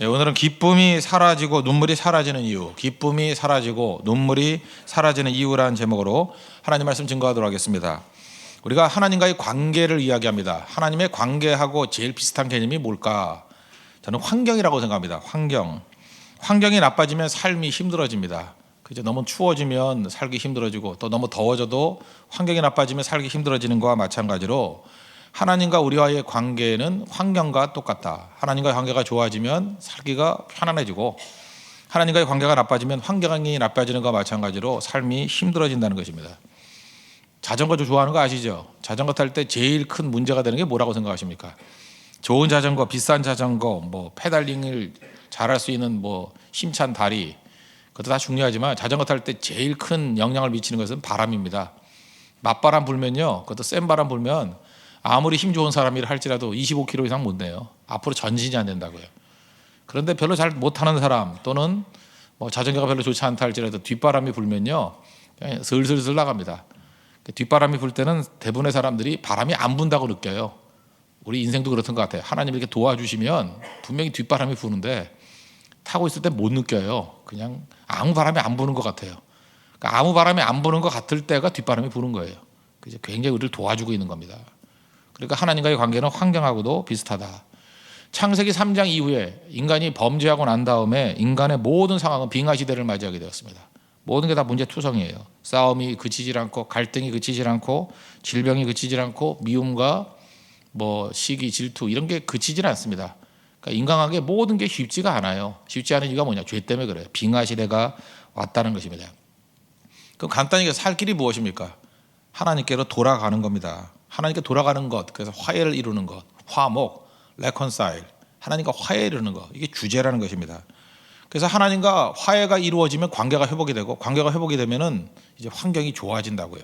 오늘은 기쁨이 사라지고 눈물이 사라지는 이유, 기쁨이 사라지고 눈물이 사라지는 이유라는 제목으로 하나님 말씀 증거하도록 하겠습니다. 우리가 하나님과의 관계를 이야기합니다. 하나님의 관계하고 제일 비슷한 개념이 뭘까? 저는 환경이라고 생각합니다. 환경이 나빠지면 삶이 힘들어집니다. 그죠? 너무 추워지면 살기 힘들어지고, 또 너무 더워져도 환경이 나빠지면 살기 힘들어지는 것과 마찬가지로 하나님과 우리와의 관계는 환경과 똑같다. 하나님과의 관계가 좋아지면 살기가 편안해지고, 하나님과의 관계가 나빠지면 환경이 나빠지는 것과 마찬가지로 삶이 힘들어진다는 것입니다. 자전거 좋아하는 거 아시죠? 자전거 탈 때 제일 큰 문제가 되는 게 뭐라고 생각하십니까? 좋은 자전거, 비싼 자전거, 페달링을 잘할 수 있는 힘찬 다리, 그것도 다 중요하지만 자전거 탈 때 제일 큰 영향을 미치는 것은 바람입니다. 맞바람 불면요, 그것도 센 바람 불면 아무리 힘 좋은 사람이라 할지라도 25km 이상 못 내요. 앞으로 전진이 안 된다고요. 그런데 별로 잘 못하는 사람, 또는 자전거가 별로 좋지 않다 할지라도 뒷바람이 불면요, 그냥 슬슬슬 나갑니다. 뒷바람이 불 때는 대부분의 사람들이 바람이 안 분다고 느껴요. 우리 인생도 그렇던 것 같아요. 하나님이 이렇게 도와주시면 분명히 뒷바람이 부는데 타고 있을 때 못 느껴요. 그냥 아무 바람이 안 부는 것 같아요. 그러니까 아무 바람이 안 부는 것 같을 때가 뒷바람이 부는 거예요. 그래서 굉장히 우리를 도와주고 있는 겁니다. 그러니까 하나님과의 관계는 환경하고도 비슷하다. 창세기 3장 이후에 인간이 범죄하고 난 다음에 인간의 모든 상황은 빙하 시대를 맞이하게 되었습니다. 모든 게 다 문제투성이에요. 싸움이 그치질 않고, 갈등이 그치질 않고, 질병이 그치질 않고, 미움과 시기, 질투 이런 게 그치질 않습니다. 그러니까 인간에게 모든 게 쉽지가 않아요. 쉽지 않은 이유가 뭐냐? 죄 때문에 그래요. 빙하 시대가 왔다는 것입니다. 그럼 간단히 살 길이 무엇입니까? 하나님께로 돌아가는 겁니다. 하나님께 돌아가는 것, 그래서 화해를 이루는 것, 화목, reconcile, 하나님과 화해를 이루는 것, 이게 주제라는 것입니다. 그래서 하나님과 화해가 이루어지면 관계가 회복이 되고, 관계가 회복이 되면은 이제 환경이 좋아진다고요.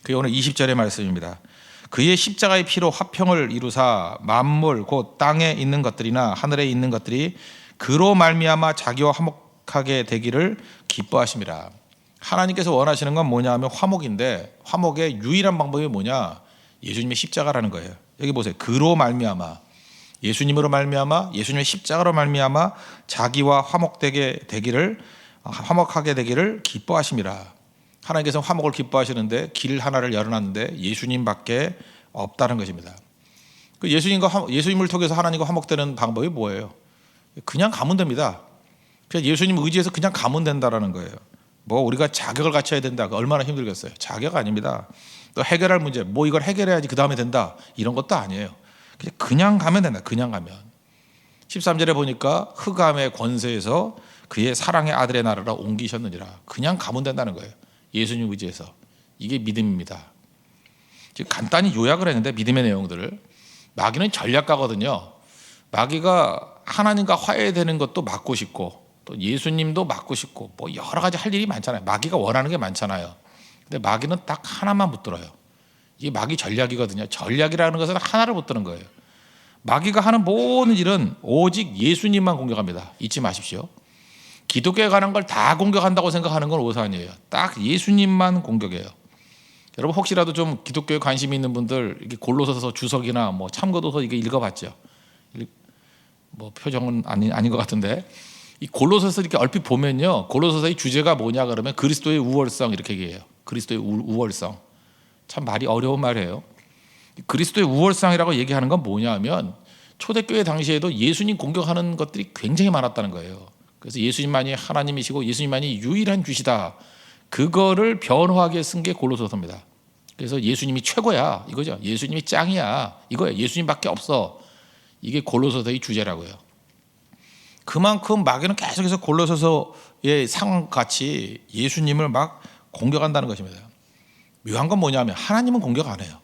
그게 오늘 20절의 말씀입니다. 그의 십자가의 피로 화평을 이루사 만물 곧 땅에 있는 것들이나 하늘에 있는 것들이 그로 말미암아 자기와 화목하게 되기를 기뻐하심이라. 하나님께서 원하시는 건 뭐냐 하면 화목인데, 화목의 유일한 방법이 뭐냐? 예수님의 십자가라는 거예요. 여기 보세요. 그로 말미암아, 예수님으로 말미암아, 예수님의 십자가로 말미암아 자기와 화목하게 되기를 기뻐하심이라. 하나님께서 화목을 기뻐하시는데 길 하나를 열어놨는데 예수님밖에 없다는 것입니다. 그 예수님을 통해서 하나님과 화목되는 방법이 뭐예요? 그냥 가면 됩니다. 그냥 예수님 의지해서 그냥 가면 된다라는 거예요. 우리가 자격을 갖춰야 된다. 얼마나 힘들겠어요. 자격 아닙니다. 또 해결할 문제, 이걸 해결해야지 그 다음에 된다, 이런 것도 아니에요. 그냥 가면 된다. 그냥 가면. 13절에 보니까 흑암의 권세에서 그의 사랑의 아들의 나라로 옮기셨느니라. 그냥 가면 된다는 거예요. 예수님 의지해서. 이게 믿음입니다. 지금 간단히 요약을 했는데, 믿음의 내용들을. 마귀는 전략가거든요. 마귀가 하나님과 화해되는 것도 막고 싶고, 또 예수님도 막고 싶고, 여러 가지 할 일이 많잖아요. 마귀가 원하는 게 많잖아요. 근데 마귀는 딱 하나만 붙들어요. 이게 마귀 전략이거든요. 전략이라는 것은 하나를 붙드는 거예요. 마귀가 하는 모든 일은 오직 예수님만 공격합니다. 잊지 마십시오. 기독교에 관한 걸 다 공격한다고 생각하는 건 오산이에요. 딱 예수님만 공격해요. 여러분 혹시라도 좀 기독교에 관심이 있는 분들, 이게 골로새서 주석이나 참고도서 이게 읽어봤죠? 표정은 아닌 것 같은데, 이 골로새서 이렇게 얼핏 보면요, 골로새서의 주제가 뭐냐 그러면 그리스도의 우월성 이렇게 얘기해요. 그리스도의 우월성. 참 말이 어려운 말이에요. 그리스도의 우월성이라고 얘기하는 건 뭐냐 하면, 초대교회 당시에도 예수님 공격하는 것들이 굉장히 많았다는 거예요. 그래서 예수님만이 하나님이시고 예수님만이 유일한 주시다, 그거를 변호하게 쓴 게 골로새서입니다. 그래서 예수님이 최고야 이거죠. 예수님이 짱이야 이거예요. 예수님밖에 없어. 이게 골로새서의 주제라고요. 그만큼 마귀는 계속해서 골로새서의 상황같이 예수님을 막 공격한다는 것입니다. 묘한 건 뭐냐면, 하나님은 공격 안 해요.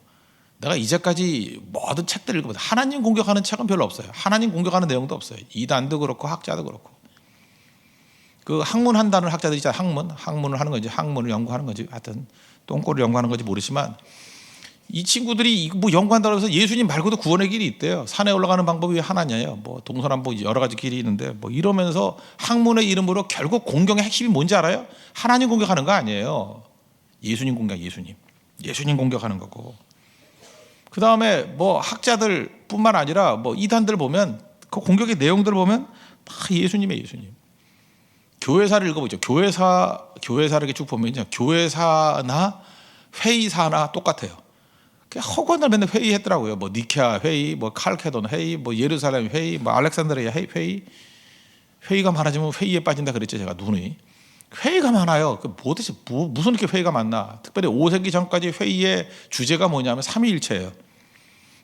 내가 이제까지 모든 책들을 읽어보다 하나님 공격하는 책은 별로 없어요. 하나님 공격하는 내용도 없어요. 이단도 그렇고 학자도 그렇고. 그 학문한다는 학자들이 있잖아요. 학문을 하는 건지 학문을 연구하는 건지 하여튼 똥꼬를 연구하는 건지 모르지만, 이 친구들이 연구한다고 해서 예수님 말고도 구원의 길이 있대요. 산에 올라가는 방법이 하나냐요. 동서남북 여러 가지 길이 있는데 이러면서 학문의 이름으로 결국 공격의 핵심이 뭔지 알아요? 하나님 공격하는 거 아니에요. 예수님 공격하는 거고. 그 다음에 학자들 뿐만 아니라 이단들 보면 그 공격의 내용들을 보면 다 예수님이에요. 예수님. 교회사를 읽어보죠. 교회사를 이렇게 쭉 보면요, 교회사나 회의사나 똑같아요. 허구한날 맨날 회의했더라고요. 뭐 니케아 회의, 뭐 칼케돈 회의, 뭐 예루살렘 회의, 뭐 알렉산드리아 회의. 회의가 많아지면 회의에 빠진다 그랬죠. 제가 눈이 회의가 많아요. 도대체 무슨 이렇게 회의가 많나? 특별히 5세기 전까지 회의의 주제가 뭐냐면 삼위일체예요.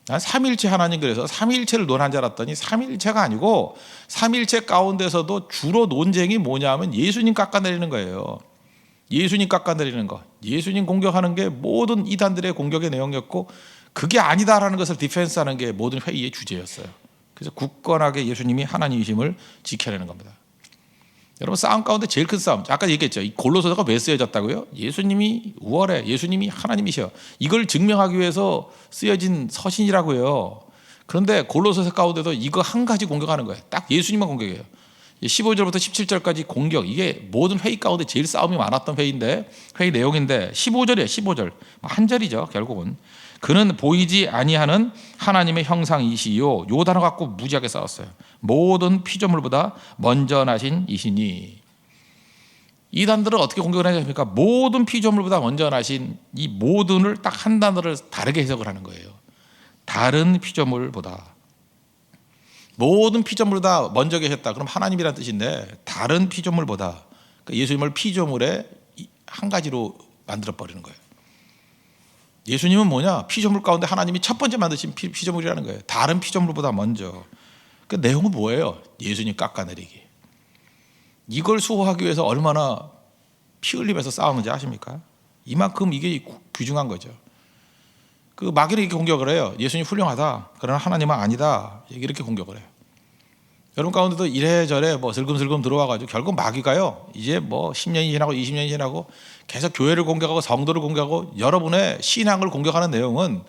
난 삼위일체 하나님, 그래서 삼위일체를 논한 줄 알았더니 삼위일체가 아니고 삼위일체 가운데서도 주로 논쟁이 뭐냐면 예수님 깎아내리는 거예요. 예수님 깎아내리는 거, 예수님 공격하는 게 모든 이단들의 공격의 내용이었고, 그게 아니다라는 것을 디펜스하는 게 모든 회의의 주제였어요. 그래서 굳건하게 예수님이 하나님이심을 지켜내는 겁니다. 여러분, 싸움 가운데 제일 큰 싸움, 아까 얘기했죠. 이 골로새서가 왜 쓰여졌다고요? 예수님이 우월해, 예수님이 하나님이셔, 이걸 증명하기 위해서 쓰여진 서신이라고요. 그런데 골로새서 가운데도 이거 한 가지 공격하는 거예요. 딱 예수님만 공격해요. 15절부터 17절까지 공격, 이게 모든 회의 가운데 제일 싸움이 많았던 회의인데, 회의 내용인데 15절이에요. 15절 한 절이죠. 결국은 그는 보이지 아니하는 하나님의 형상이시요, 요 단어 갖고 무지하게 싸웠어요. 모든 피조물보다 먼저 나신 이시니. 이단들은 어떻게 공격을 하십니까? 모든 피조물보다 먼저 나신, 이 모든을 딱 한 단어를 다르게 해석을 하는 거예요. 다른 피조물보다, 모든 피조물보다 먼저 계셨다. 그럼 하나님이라는 뜻인데, 다른 피조물보다, 그러니까 예수님을 피조물의 한 가지로 만들어 버리는 거예요. 예수님은 뭐냐? 피조물 가운데 하나님이 첫 번째 만드신 피조물이라는 거예요. 다른 피조물보다 먼저. 그 내용은 뭐예요? 예수님 깎아내리기. 이걸 수호하기 위해서 얼마나 피 흘리면서 싸우는지 아십니까? 이만큼 이게 귀중한 거죠. 그 마귀는 이렇게 공격을 해요. 예수님 훌륭하다, 그러나 하나님은 아니다, 이렇게 공격을 해요. 여러분 가운데도 이래저래 뭐 슬금슬금 들어와가지고 결국 마귀가요, 이제 뭐 10년이 지나고 20년이 지나고 계속 교회를 공격하고 성도를 공격하고 여러분의 신앙을 공격하는 내용은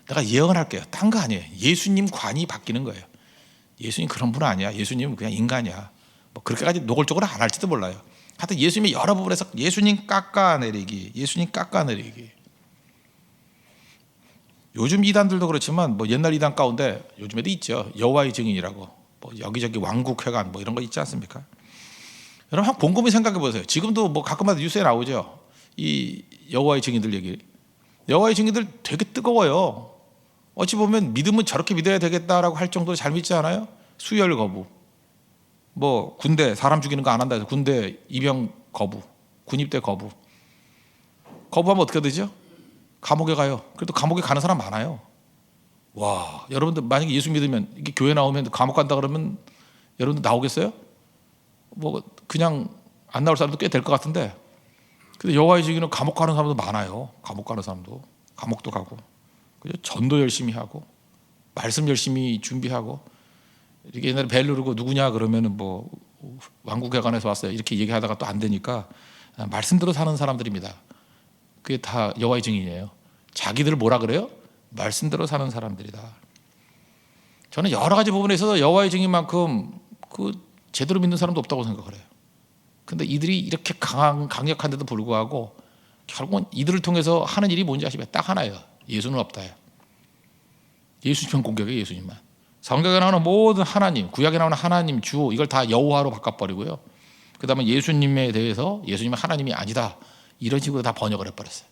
내가 예언할게요. 딴 거 아니에요. 예수님 관이 바뀌는 거예요. 예수님 그런 분 아니야. 예수님은 그냥 인간이야. 뭐 그렇게까지 노골적으로 안 할지도 몰라요. 하여튼 예수님이 여러 부분에서 예수님 깎아내리기, 예수님 깎아내리기. 요즘 이단들도 그렇지만 뭐 옛날 이단 가운데 요즘에도 있죠. 여호와의 증인이라고. 뭐 여기저기 왕국회관 뭐 이런 거 있지 않습니까? 여러분 한번 곰곰이 생각해 보세요. 지금도 뭐 가끔마다 뉴스에 나오죠. 이 여호와의 증인들 얘기. 여호와의 증인들 되게 뜨거워요. 어찌 보면 믿으면 저렇게 믿어야 되겠다라고 할 정도로 잘 믿지 않아요? 수혈 거부, 뭐 군대 사람 죽이는 거 안 한다 해서 군대 입영 거부, 군입대 거부. 거부하면 어떻게 되죠? 감옥에 가요. 그래도 감옥에 가는 사람 많아요. 와, 여러분들 만약에 예수 믿으면 이게 교회 나오면 감옥 간다 그러면 여러분들 나오겠어요? 뭐 그냥 안 나올 사람도 꽤 될 것 같은데, 근데 여호와의 증인은 감옥 가는 사람도 많아요. 감옥 가는 사람도, 감옥도 가고, 그죠? 전도 열심히 하고, 말씀 열심히 준비하고, 이렇게 옛날에 벨 누르고 누구냐 그러면은 뭐 왕국회관에서 왔어요 이렇게 얘기하다가 또 안 되니까 말씀대로 사는 사람들입니다. 그게 다 여호와의 증인이에요. 자기들을 뭐라 그래요? 말씀대로 사는 사람들이다. 저는 여러 가지 부분에 있어서 여호와의 증인만큼 그 제대로 믿는 사람도 없다고 생각을 해요. 근데 이들이 이렇게 강력한데도 불구하고 결국은 이들을 통해서 하는 일이 뭔지 아시면 딱 하나예요. 예수는 없다. 예수님만 공격해. 예수님만. 성경에 나오는 모든 하나님, 구약에 나오는 하나님, 주, 이걸 다 여호와로 바꿔버리고요. 그 다음에 예수님에 대해서 예수님은 하나님이 아니다, 이런 식으로 다 번역을 해버렸어요.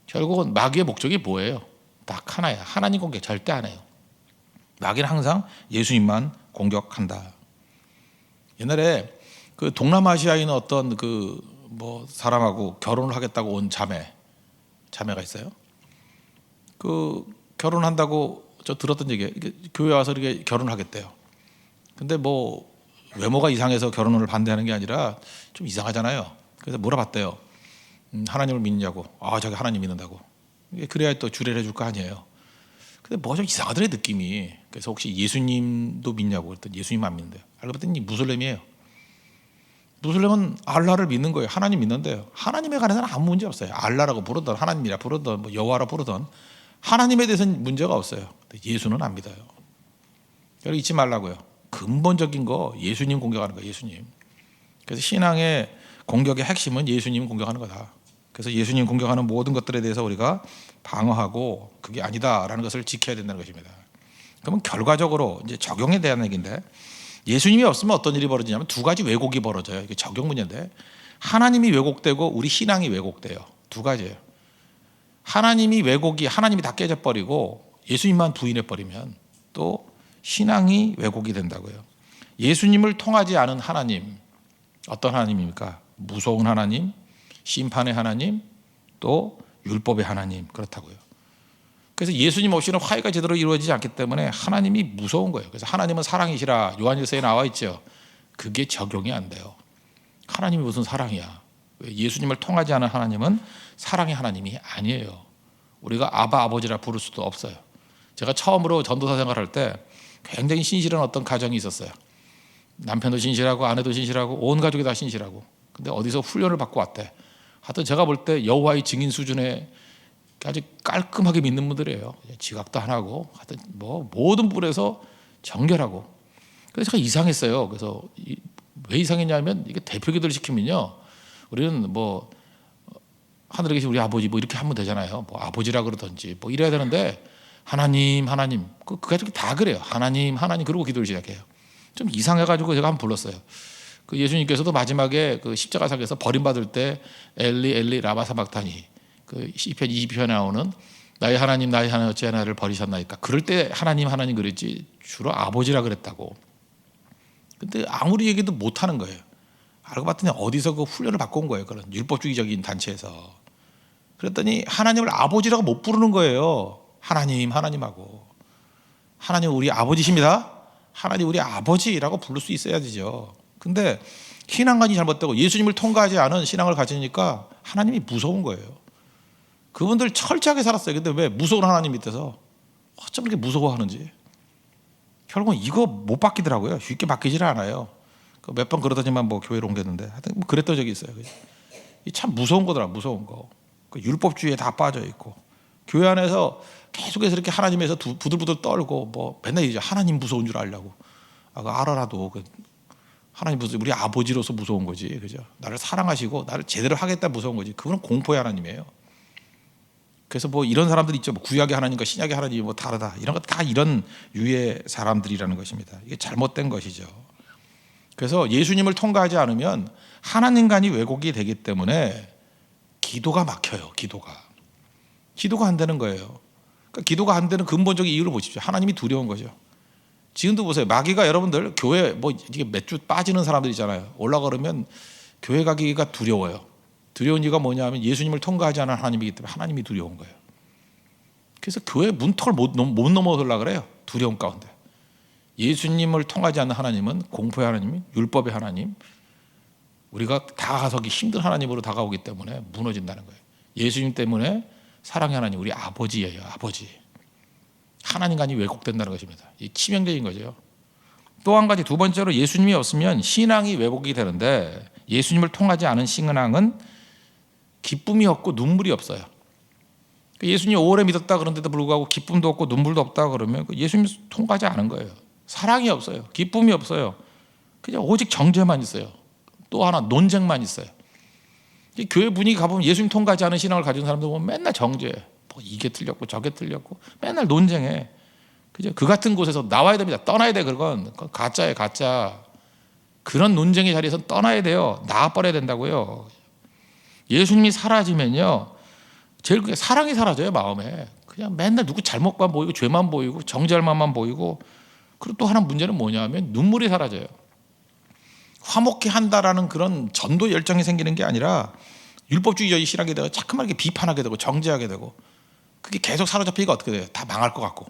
결국은 마귀의 목적이 뭐예요? 딱 하나야. 하나님 공격 절대 안 해요. 마귀는 항상 예수님만 공격한다. 옛날에 그 동남아시아에 있는 어떤 그 뭐 사람하고 결혼을 하겠다고 온 자매가 있어요. 그 결혼한다고 저 들었던 얘기예요. 교회 와서 이렇게 결혼하겠대요. 근데 뭐 외모가 이상해서 결혼을 반대하는 게 아니라 좀 이상하잖아요. 그래서 물어봤대요. 하나님을 믿느냐고. 아, 자기 하나님 믿는다고. 그래야 또 주례를 해줄 거 아니에요. 근데 뭐 좀 이상하더래 느낌이. 그래서 혹시 예수님도 믿냐고 그랬더니 예수님 안 믿는데요. 알고 봤더니 무슬림이에요. 무슬림은 알라를 믿는 거예요. 하나님 믿는데요. 하나님에 관해서는 아무 문제 없어요. 알라라고 부르던, 하나님이라 부르던, 뭐 여호와라 부르던, 하나님에 대해서는 문제가 없어요. 근데 예수는 안 믿어요. 여러분 잊지 말라고요. 근본적인 거 예수님 공격하는 거예요. 예수님. 그래서 신앙의 공격의 핵심은 예수님 공격하는 거다. 그래서 예수님 공격하는 모든 것들에 대해서 우리가 방어하고 그게 아니다라는 것을 지켜야 된다는 것입니다. 그러면 결과적으로 이제 적용에 대한 얘기인데, 예수님이 없으면 어떤 일이 벌어지냐면 두 가지 왜곡이 벌어져요. 이게 적용 문제인데, 하나님이 왜곡되고 우리 신앙이 왜곡돼요. 두 가지예요. 하나님이 다 깨져버리고 예수님만 부인해버리면 또 신앙이 왜곡이 된다고요. 예수님을 통하지 않은 하나님, 어떤 하나님입니까? 무서운 하나님, 심판의 하나님, 또 율법의 하나님, 그렇다고요. 그래서 예수님 없이는 화해가 제대로 이루어지지 않기 때문에 하나님이 무서운 거예요. 그래서 하나님은 사랑이시라 요한일서에 나와 있죠. 그게 적용이 안 돼요. 하나님이 무슨 사랑이야? 예수님을 통하지 않은 하나님은 사랑의 하나님이 아니에요. 우리가 아버지라 부를 수도 없어요. 제가 처음으로 전도사 생활할 때 굉장히 신실한 어떤 가정이 있었어요. 남편도 신실하고 아내도 신실하고 온 가족이 다 신실하고, 근데 어디서 훈련을 받고 왔대. 하여튼 제가 볼 때 여호와의 증인 수준의 아주 깔끔하게 믿는 분들이에요. 지각도 안 하고 하여튼 뭐 모든 부분에서 정결하고. 그래서 제가 이상했어요. 그래서 왜 이상했냐면, 이게 대표 기도를 시키면요, 우리는 뭐 하늘에 계신 우리 아버지 뭐 이렇게 하면 되잖아요. 뭐 아버지라 그러든지 뭐 이래야 되는데, 하나님 그 가족이 다 그래요. 하나님 그러고 기도를 시작해요. 좀 이상해가지고 제가 한번 불렀어요. 그 예수님께서도 마지막에 그 십자가상에서 버림받을 때 엘리 라마 사박타니, 그 시편 20편에 나오는 나의 하나님 어찌 나를 버리셨나이까, 그럴 때 하나님 그랬지 주로 아버지라 그랬다고. 근데 아무리 얘기도 못하는 거예요. 알고 봤더니 어디서 그 훈련을 받고 온 거예요. 그런 율법주의적인 단체에서. 그랬더니 하나님을 아버지라고 못 부르는 거예요. 하나님하고. 하나님 우리 아버지십니다. 하나님 우리 아버지라고 부를 수 있어야 되죠. 근데 신앙관이 잘못되고 예수님을 통과하지 않은 신앙을 가지니까 하나님이 무서운 거예요. 그분들 철저하게 살았어요. 근데 왜 무서운 하나님 밑에서 어쩜 이렇게 무서워하는지. 결국은 이거 못 바뀌더라고요. 쉽게 바뀌질 않아요. 몇 번 그러더니만 뭐 교회로 옮겼는데, 하여튼 뭐 그랬던 적이 있어요. 참 무서운 거더라, 무서운 거. 율법주의에 다 빠져 있고, 교회 안에서 계속해서 이렇게 하나님에서 부들부들 떨고, 뭐 맨날 이제 하나님 무서운 줄 알려고. 알아라도 하나님 무슨 우리 아버지로서 무서운 거지, 그죠? 나를 사랑하시고 나를 제대로 하겠다 무서운 거지. 그분은 공포의 하나님이에요. 그래서 뭐 이런 사람들 있죠. 뭐 구약의 하나님과 신약의 하나님이 뭐 다르다. 이런 거 다 이런 유의 사람들이라는 것입니다. 이게 잘못된 것이죠. 그래서 예수님을 통과하지 않으면 하나님간이 왜곡이 되기 때문에 기도가 막혀요. 기도가 안 되는 거예요. 그러니까 기도가 안 되는 근본적인 이유를 보십시오. 하나님이 두려운 거죠. 지금도 보세요. 마귀가 여러분들 교회 뭐 이게 몇 주 빠지는 사람들 있잖아요. 올라가려면 교회 가기가 두려워요. 두려운 이유가 뭐냐면 예수님을 통과하지 않은 하나님이기 때문에 하나님이 두려운 거예요. 그래서 교회 문턱을 못 넘어서려고 그래요. 두려움 가운데. 예수님을 통하지 않는 하나님은 공포의 하나님, 율법의 하나님, 우리가 다가서기 힘든 하나님으로 다가오기 때문에 무너진다는 거예요. 예수님 때문에 사랑의 하나님, 우리 아버지예요. 아버지. 하나님간이 왜곡된다는 것입니다. 이 치명적인 거죠. 또 한 가지, 두 번째로 예수님이 없으면 신앙이 왜곡이 되는데, 예수님을 통하지 않은 신앙은 기쁨이 없고 눈물이 없어요. 예수님이 오래 믿었다 그런데도 불구하고 기쁨도 없고 눈물도 없다 그러면 예수님 통과하지 않은 거예요. 사랑이 없어요. 기쁨이 없어요. 그냥 오직 정죄만 있어요. 또 하나 논쟁만 있어요. 교회 분위기 가보면 예수님 통과하지 않은 신앙을 가진 사람들 보면 맨날 정죄, 뭐 이게 틀렸고 저게 틀렸고 맨날 논쟁해. 그죠? 그 같은 곳에서 나와야 됩니다. 떠나야 돼. 그건 가짜예요, 가짜. 그런 논쟁의 자리에서 떠나야 돼요. 나와버려야 된다고요. 예수님이 사라지면요, 제일 그게 사랑이 사라져요. 마음에 그냥 맨날 누구 잘못만 보이고 죄만 보이고 정죄할 만만 보이고. 그리고 또 하나 문제는 뭐냐면 눈물이 사라져요. 화목해 한다라는 그런 전도 열정이 생기는 게 아니라 율법주의적인 신앙이 되고 자꾸만 이렇게 비판하게 되고 정죄하게 되고, 그게 계속 사로잡히니까 어떻게 돼요? 다 망할 것 같고.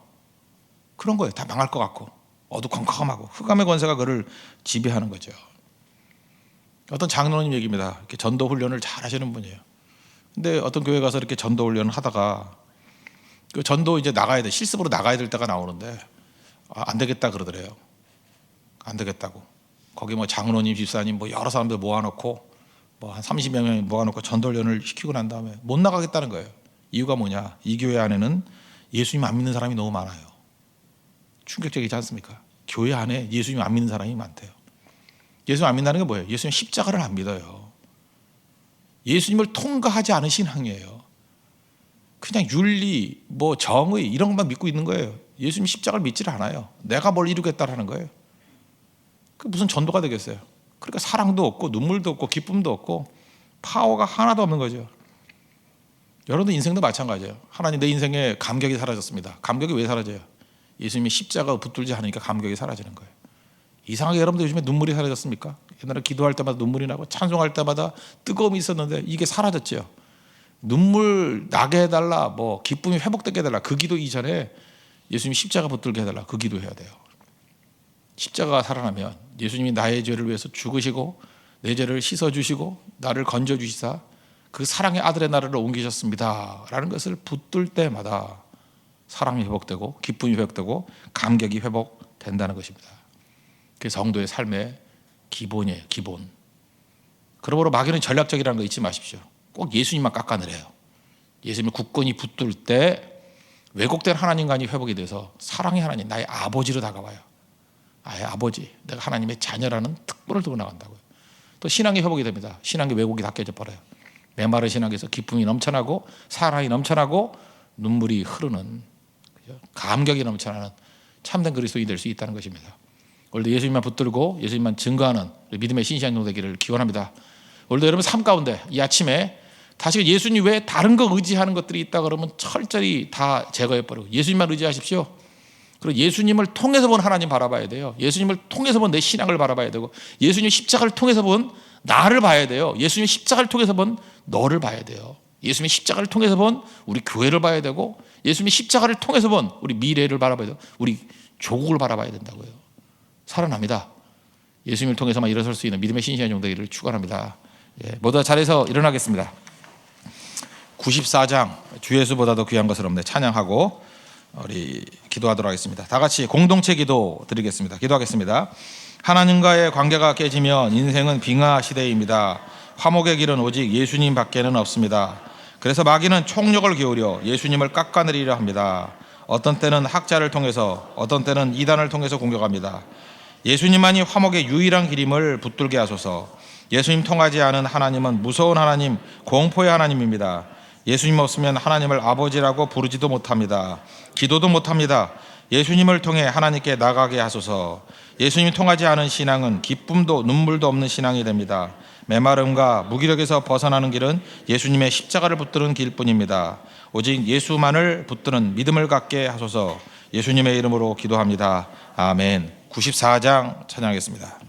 그런 거예요. 다 망할 것 같고 어두컴컴하고 흑암의 권세가 그를 지배하는 거죠. 어떤 장로님 얘기입니다. 이렇게 전도 훈련을 잘 하시는 분이에요. 근데 어떤 교회 가서 이렇게 전도 훈련을 하다가 그 전도 이제 나가야 돼. 실습으로 나가야 될 때가 나오는데 안 되겠다 그러더래요. 안 되겠다고. 거기 뭐 장로님, 집사님 뭐 여러 사람들 모아놓고 뭐 한 30여 명 모아놓고 전도 훈련을 시키고 난 다음에 못 나가겠다는 거예요. 이유가 뭐냐? 이 교회 안에는 예수님 안 믿는 사람이 너무 많아요. 충격적이지 않습니까? 교회 안에 예수님 안 믿는 사람이 많대요. 예수님 안 믿는다는 게 뭐예요? 예수님 십자가를 안 믿어요. 예수님을 통과하지 않은 신앙이에요. 그냥 윤리, 뭐 정의 이런 것만 믿고 있는 거예요. 예수님 십자가를 믿지를 않아요. 내가 뭘 이루겠다라는 거예요. 그 무슨 전도가 되겠어요. 그러니까 사랑도 없고 눈물도 없고 기쁨도 없고 파워가 하나도 없는 거죠. 여러분들 인생도 마찬가지예요. 하나님 내 인생에 감격이 사라졌습니다. 감격이 왜 사라져요? 예수님이 십자가 붙들지 않으니까 감격이 사라지는 거예요. 이상하게 여러분들 요즘에 눈물이 사라졌습니까? 옛날에 기도할 때마다 눈물이 나고 찬송할 때마다 뜨거움이 있었는데 이게 사라졌죠. 눈물 나게 해달라, 뭐 기쁨이 회복되게 해달라, 그 기도 이전에 예수님이 십자가 붙들게 해달라, 그 기도해야 돼요. 십자가가 살아나면 예수님이 나의 죄를 위해서 죽으시고 내 죄를 씻어주시고 나를 건져주시사 그 사랑의 아들의 나라를 옮기셨습니다 라는 것을 붙들 때마다 사랑이 회복되고 기쁨이 회복되고 감격이 회복된다는 것입니다. 그게 성도의 삶의 기본이에요. 기본. 그러므로 마귀는 전략적이라는 거 잊지 마십시오. 꼭 예수님만 깎아내려요. 예수님을 굳건히 붙들 때 왜곡된 하나님관이 회복이 돼서 사랑의 하나님, 나의 아버지로 다가와요. 아예 아버지, 내가 하나님의 자녀라는 특권을 두고 나간다고요. 또 신앙이 회복이 됩니다. 신앙의 왜곡이 다 깨져버려요. 메마른 신앙에서 기쁨이 넘쳐나고 사랑이 넘쳐나고 눈물이 흐르는, 감격이 넘쳐나는 참된 그리스도인이 될 수 있다는 것입니다. 오늘도 예수님만 붙들고 예수님만 증거하는 믿음의 신실한 종 되기를 기원합니다. 오늘도 여러분 삶 가운데 이 아침에 다시 예수님 외에 다른 거 의지하는 것들이 있다 그러면 철저히 다 제거해버리고 예수님만 의지하십시오. 그리고 예수님을 통해서 본 하나님 바라봐야 돼요. 예수님을 통해서 본 내 신앙을 바라봐야 되고 예수님 십자가를 통해서 본 나를 봐야 돼요. 예수님 십자가를 통해서 본 너를 봐야 돼요. 예수님 십자가를 통해서 본 우리 교회를 봐야 되고 예수님 십자가를 통해서 본 우리 미래를 바라봐야 되고 우리 조국을 바라봐야 된다고요. 살아납니다. 예수님을 통해서만 일어설 수 있는 믿음의 신실한 종 되기를 축원합니다. 모두 다 자리에서 일어나겠습니다. 94장 주 예수보다도 귀한 것은 없네 찬양하고 우리 기도하도록 하겠습니다. 다 같이 공동체 기도 드리겠습니다. 기도하겠습니다. 하나님과의 관계가 깨지면 인생은 빙하 시대입니다. 화목의 길은 오직 예수님 밖에는 없습니다. 그래서 마귀는 총력을 기울여 예수님을 깎아내리려 합니다. 어떤 때는 학자를 통해서 어떤 때는 이단을 통해서 공격합니다. 예수님만이 화목의 유일한 길임을 붙들게 하소서. 예수님 통하지 않은 하나님은 무서운 하나님, 공포의 하나님입니다. 예수님 없으면 하나님을 아버지라고 부르지도 못합니다. 기도도 못합니다. 예수님을 통해 하나님께 나가게 하소서. 예수님 통하지 않은 신앙은 기쁨도 눈물도 없는 신앙이 됩니다. 메마름과 무기력에서 벗어나는 길은 예수님의 십자가를 붙드는 길뿐입니다. 오직 예수만을 붙드는 믿음을 갖게 하소서. 예수님의 이름으로 기도합니다. 아멘. 94장 찬양하겠습니다.